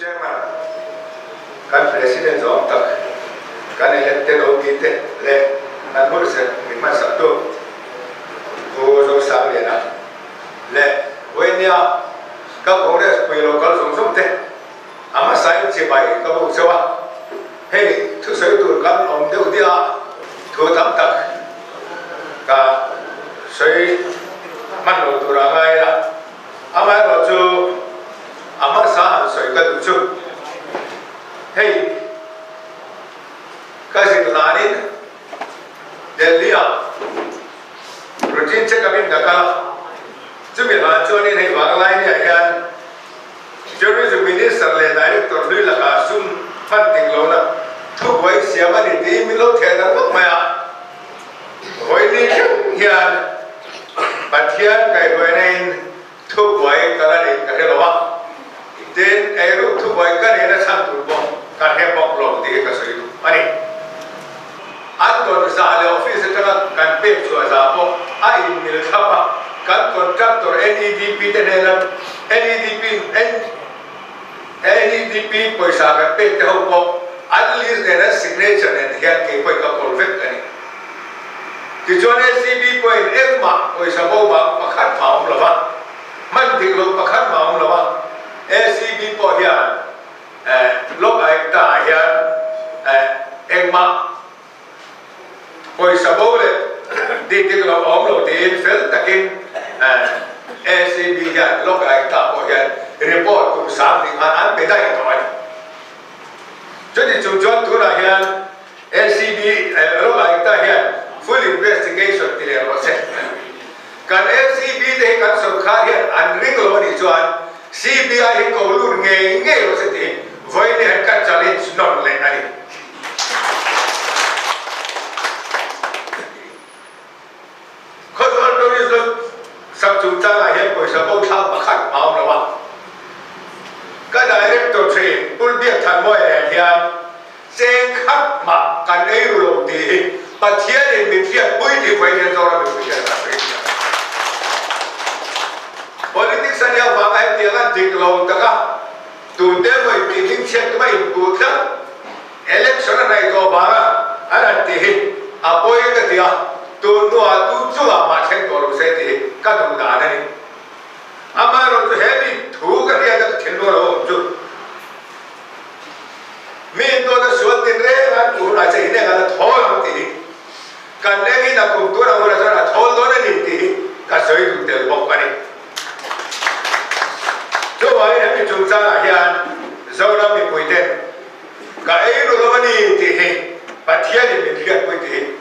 Chairman, kan President Zong Tak, kan elected OBT, le, kan Bursa, Mikman Sabtu, Gozo Sabiana, le, Wenya, các Congress quỳ local Zong Zong Te, ama sai chỉ bài các bộ sao, hey, thứ sáu tuần kan ông tiêu dia, thu thắm tak, cả xây man lô tu ra ngay là, ama lo chu ama sahan soi ka du chu hey ka sin lanin delhi a routine check up in ka chumi la choni nei wang lai ni hian tourism minister le director lui la ka sum fan ting lo na thu wai siama ni ti mi lo the na ko ma hoi ni hian pathian kai hoi nei thu wai ka la ni ka he lo wa then aero thu boy ka ne na sang tu bo ka he bok lo ti ka soi ani an don sa le office ta kan pe chu za bo a in mil khapa kan contractor NEDP te ne na NEDP paisa ka pe te ho bo at least there is signature and here ke poi ka perfect ani ki jone CB point ekma paisa bo ba pakhat maum lawa man dik lo pakhat maum lawa ACB po hian lok ai ta hian engma poi sabole di lo om lo tin fel takin ACB hian lok ai ta po hian report kum sam ding an pe dai to ai jadi chujon tu la hian ACB lok ai ta hian full investigation ti le ro se kan ACB de kan so kha hian an ring lo ni chuan CBI ko lur nge lo se ti voi ne ka challenge non le ani ko don do is sab chu cha la he ko sa bo tha pa khat maum la wa ka director train pul bia than moi le hian se khat ma kan ei lo ti pa thia le mi thia pui ti voi ne zo ra mi thia ra politics anh em vào anh tiếng anh dịch lâu tất cả tụi em mới bị những chuyện cái này buộc ra election này có bà anh ăn thì apoi cái gì à tụi nó tụi chúa mà xem có lúc sẽ thì các đồng đảng này ama rồi hết đi thu cái gì đó thiên đồ rồi chú mình tôi đã suốt tiền đấy anh cũng nói chuyện này là thôi không thì cần đấy cái nào cũng tôi là nói là thôi đó là gì thì cả sợi tụi tiền bọc cái này cho vậy em chúng ta hiện giờ là mình quyết định cái ấy rồi mà đi thì bắt thiên thì mình quyết định